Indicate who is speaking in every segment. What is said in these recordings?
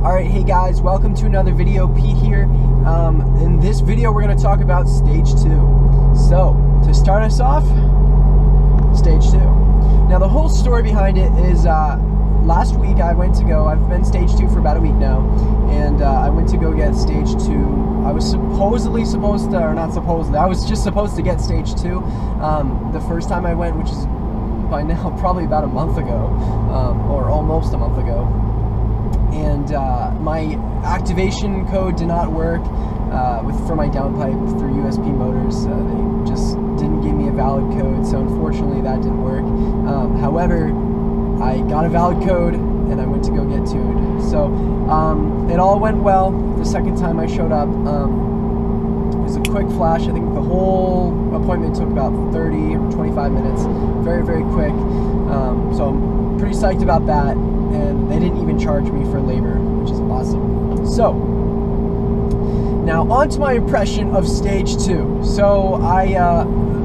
Speaker 1: Alright, hey guys, welcome to another video. Pete here. In this video we're going to talk about Stage 2. So, to start us off, Stage 2. Now the whole story behind it is, last week I've been Stage 2 for about a week now, and I went to go get Stage 2. I was I was just supposed to get Stage 2 the first time I went, which is by now probably about a month ago, or almost a month ago. And my activation code did not work for my downpipe through USP Motors. They just didn't give me a valid code, so unfortunately that didn't work. However, I got a valid code and I went to go get tuned. So it all went well. The second time I showed up, it was a quick flash. I think the whole appointment took about 30 or 25 minutes. Very, very quick. So I'm pretty psyched about that. And they didn't even charge me for labor, which is awesome. So, now on to my impression of Stage 2. So,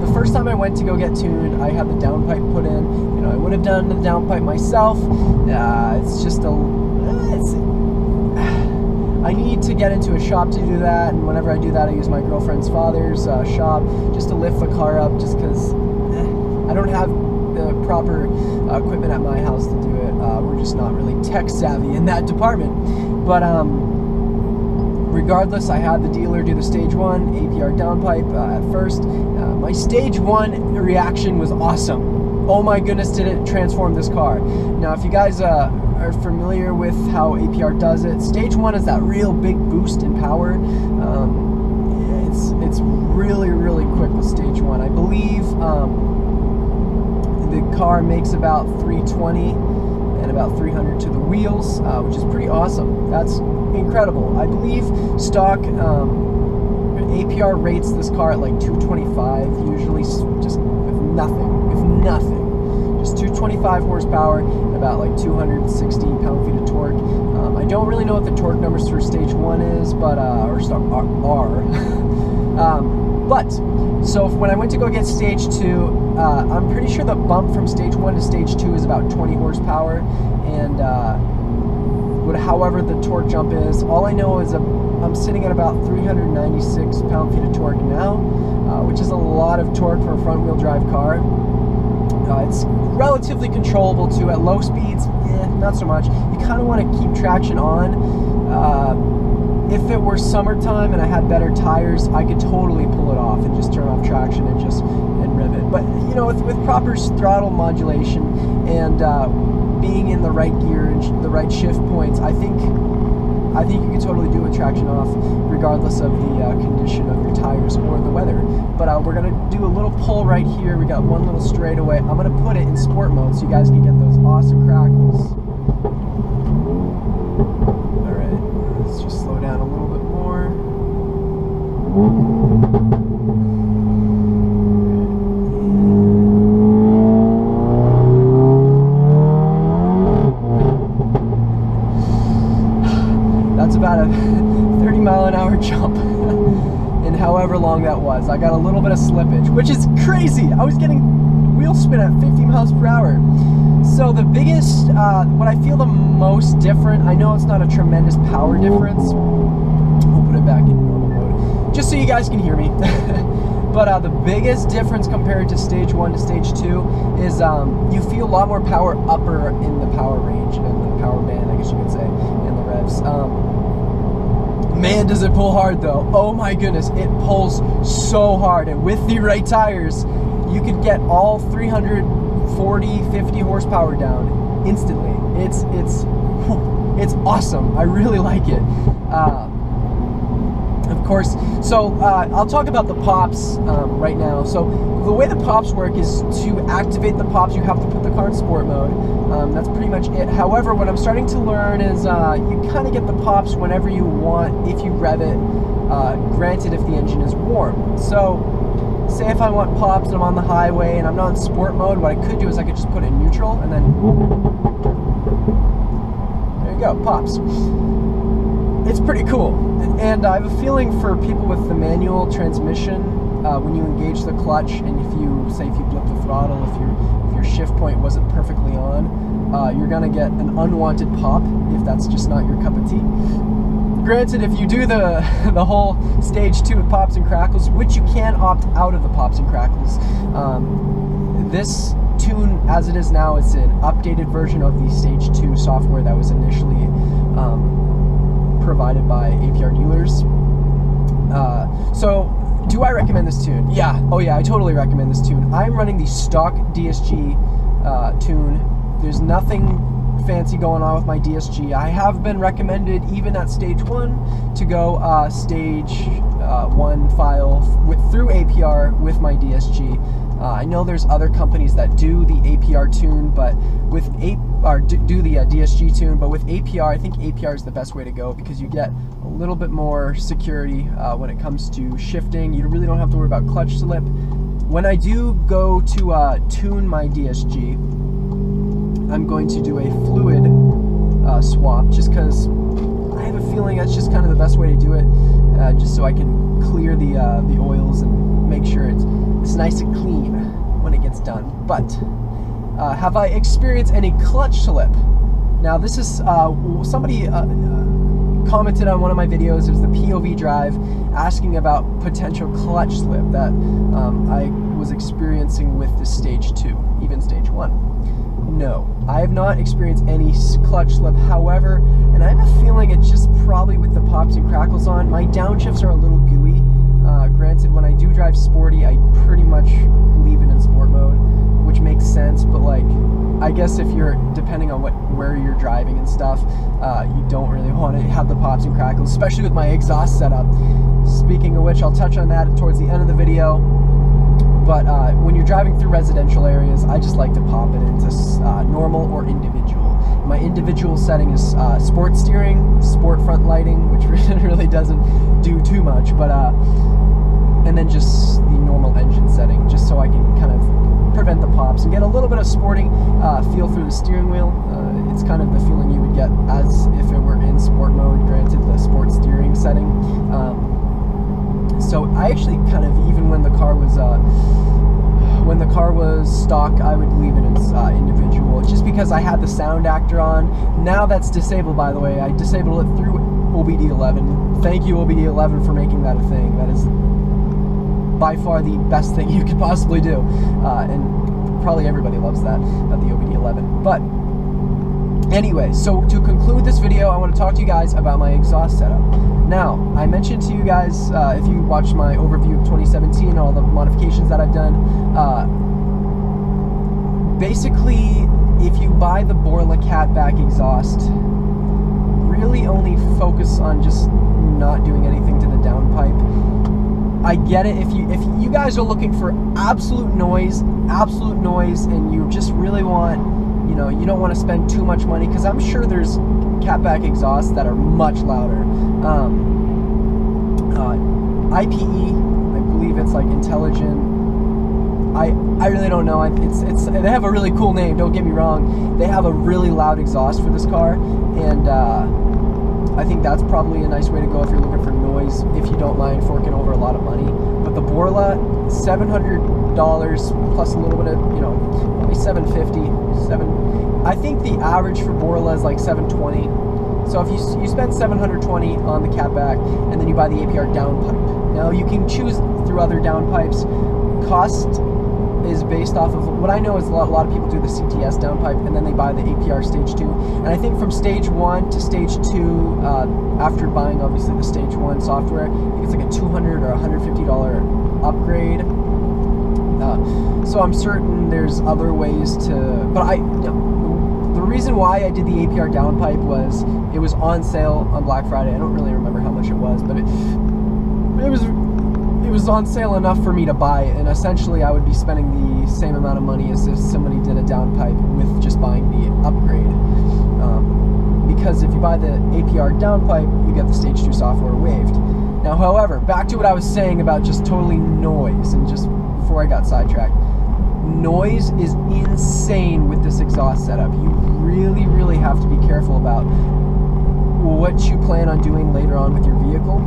Speaker 1: the first time I went to go get tuned, I had the downpipe put in. You know, I would have done the downpipe myself. I need to get into a shop to do that, and whenever I do that, I use my girlfriend's father's shop just to lift the car up, just because I don't have the proper equipment at my house to do it. We're just not really tech savvy in that department. But regardless, I had the dealer do the Stage 1 APR Downpipe at first. My Stage 1 reaction was awesome. Oh my goodness, did it transform this car. Now, if you guys are familiar with how APR does it, Stage 1 is that real big boost in power. It's really, really quick with Stage 1. I believe the car makes about 320 and about 300 to the wheels, which is pretty awesome. That's incredible. I believe stock APR rates this car at like 225, usually just with nothing. Just 225 horsepower and about like 260 pound-feet of torque. I don't really know what the torque numbers for Stage 1 is, but so when I went to go get Stage 2, I'm pretty sure the bump from Stage 1 to Stage 2 is about 20 horsepower, and however the torque jump is, all I know is I'm sitting at about 396 pound-feet of torque now, which is a lot of torque for a front-wheel drive car. It's relatively controllable too. At low speeds, not so much. You kind of want to keep traction on. If it were summertime and I had better tires, I could totally pull it off and just turn off traction and rev it. But you know, with proper throttle modulation and being in the right gear and the right shift points, I think you could totally do a traction off, regardless of the condition of your tires or the weather. But we're gonna do a little pull right here. We got one little straightaway. I'm gonna put it in sport mode so you guys can get those awesome crackles. Let's just slow down a little bit more. That's about a 30-mile-an-hour jump. And however long that was, I got a little bit of slippage, which is crazy. I was getting wheel spin at 50 miles per hour. So the biggest, what I feel the most different, I know it's not a tremendous power difference. We'll put it back in normal mode, just so you guys can hear me. But the biggest difference compared to Stage 1 to Stage 2 is you feel a lot more power upper in the power range, and the power band, I guess you could say, and the revs. Man, does it pull hard though. Oh my goodness, it pulls so hard, and with the right tires, you could get all 340, 50 horsepower down instantly. It's awesome. I really like it. Of course, so I'll talk about the pops right now. So the way the pops work is to activate the pops, you have to put the car in sport mode. That's pretty much it. However, what I'm starting to learn is you kind of get the pops whenever you want if you rev it, granted if the engine is warm. So say if I want pops and I'm on the highway and I'm not in sport mode, what I could do is I could just put it in neutral and then there you go, pops. It's pretty cool. And I have a feeling for people with the manual transmission, when you engage the clutch and if you blip the throttle, if you're your shift point wasn't perfectly on, you're gonna get an unwanted pop if that's just not your cup of tea. Granted, if you do the whole stage 2 with pops and crackles, which you can opt out of the pops and crackles, this tune as it is now, it's an updated version of the stage 2 software that was initially provided by APR dealers. So do I recommend this tune? Yeah, oh yeah, I totally recommend this tune. I'm running the stock DSG tune. There's nothing fancy going on with my DSG. I have been recommended, even at stage 1, to go stage 1 file through APR with my DSG. I know there's other companies that do the APR tune, but with do the DSG tune, but with APR, I think APR is the best way to go because you get a little bit more security when it comes to shifting. You really don't have to worry about clutch slip. When I do go to tune my DSG, I'm going to do a fluid swap just because I have a feeling that's just kind of the best way to do it, just so I can clear the oils and make sure it's nice and clean when it gets done. But have I experienced any clutch slip? Now this is somebody commented on one of my videos. It was the POV drive asking about potential clutch slip that I was experiencing with the stage 2, even stage 1. No, I have not experienced any clutch slip. However, and I have a feeling it's just probably with the pops and crackles on, my downshifts are a little gooey. Granted, when I do drive sporty, I pretty much leave it in sport mode, which makes sense, but like, I guess if you're, depending on where you're driving and stuff, you don't really want to have the pops and crackles, especially with my exhaust setup. Speaking of which, I'll touch on that towards the end of the video. But when you're driving through residential areas, I just like to pop it into normal or individual. My individual setting is sport steering, sport front lighting, which really doesn't do too much, but and then just the normal engine setting, just so I can kind of prevent the pops and get a little bit of sporting feel through the steering wheel. It's kind of the feeling you would get as if it were in sport mode, granted the sport steering setting. So I actually kind of, even when the car was stock, I would leave it in individual, just because I had the sound actor on. Now that's disabled, by the way. I disabled it through OBD11. Thank you, OBD11, for making that a thing. That is by far the best thing you could possibly do, and probably everybody loves that, the OBD11. But anyway, so to conclude this video, I want to talk to you guys about my exhaust setup. Now, I mentioned to you guys, if you watched my overview of 2017 and all the modifications that I've done, basically, if you buy the Borla Catback exhaust, really only focus on just not doing anything to the downpipe. I get it, if you guys are looking for absolute noise, and you just really want, you know, you don't want to spend too much money, because I'm sure there's Catback exhausts that are much louder. IPE, I believe it's like intelligent. I really don't know. They have a really cool name. Don't get me wrong. They have a really loud exhaust for this car, and I think that's probably a nice way to go if you're looking for noise, if you don't mind forking over a lot of money. But the Borla, $700 plus a little bit of, you know, maybe $750. I think the average for Borla is like $720. So if you spend $720 on the Catback, and then you buy the APR Downpipe. Now you can choose through other downpipes. Cost is based off of, what I know is a lot of people do the CTS downpipe, and then they buy the APR stage 2. And I think from stage 1 to stage 2, after buying obviously the stage 1 software, I think it's like a $200 or $150 upgrade. So I'm certain there's other ways to, but the reason why I did the APR downpipe was it was on sale on Black Friday. I don't really remember how much it was, but it was on sale enough for me to buy it, and essentially I would be spending the same amount of money as if somebody did a downpipe with just buying the upgrade. Because if you buy the APR downpipe, you get the stage 2 software waived. Now, however, back to what I was saying about just totally noise, and just before I got sidetracked, noise is insane with this exhaust setup. You really, really have to be careful about what you plan on doing later on with your vehicle.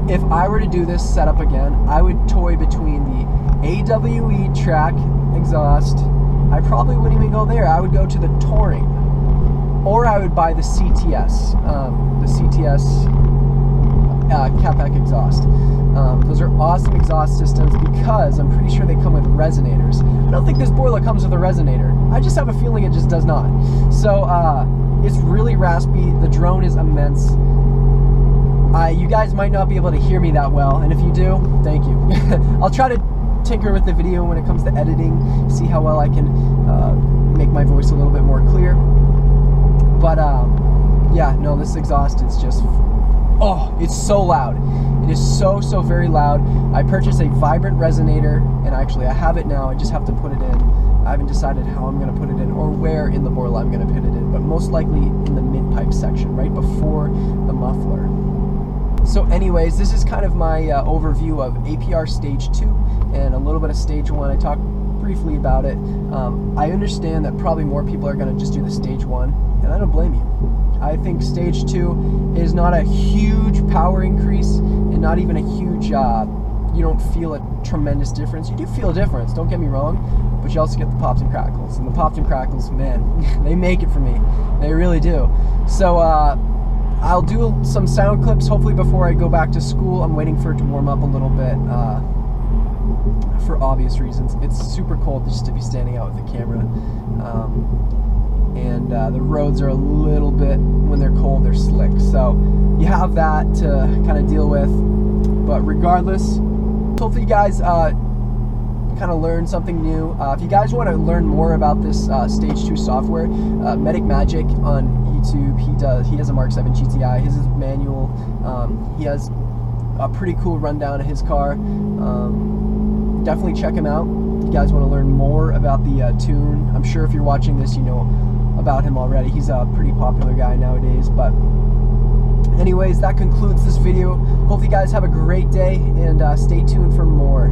Speaker 1: If I were to do this setup again, I would toy between the AWE track exhaust I probably wouldn't even go there. I would go to the Touring, or I would buy the CTS, Catback exhaust. Those are awesome exhaust systems because I'm pretty sure they come with resonators. I don't think this Borla comes with a resonator. I just have a feeling it just does not. So it's really raspy. The drone is immense. You guys might not be able to hear me that well, and if you do, thank you. I'll try to tinker with the video when it comes to editing, see how well I can make my voice a little bit more clear. But yeah, no, this exhaust is just, oh, it's so loud. It is so very loud. I purchased a vibrant resonator, and actually I have it now. I just have to put it in. I haven't decided how I'm going to put it in or where in the Borla I'm going to put it in, but most likely in the mid-pipe section, right before the muffler. So anyways, this is kind of my overview of APR Stage 2 and a little bit of Stage 1. I talked briefly about it. I understand that probably more people are going to just do the Stage 1, and I don't blame you. I think Stage 2 is not a huge power increase and not even a huge, you don't feel a tremendous difference. You do feel a difference, don't get me wrong, but you also get the pops and crackles. And the pops and crackles, man, they make it for me. They really do. So, I'll do some sound clips hopefully before I go back to school. I'm waiting for it to warm up a little bit for obvious reasons. It's super cold just to be standing out with the camera. And the roads are a little bit, when they're cold, they're slick. So you have that to kind of deal with. But regardless, hopefully you guys kind of learn something new. If you guys want to learn more about this Stage 2 software, Medic Magic on YouTube, he has a Mk7 GTI. His is manual. He has a pretty cool rundown of his car. Definitely check him out if you guys want to learn more about the tune. I'm sure if you're watching this, you know about him already. He's a pretty popular guy nowadays. But anyways, that concludes this video. Hope you guys have a great day, and stay tuned for more.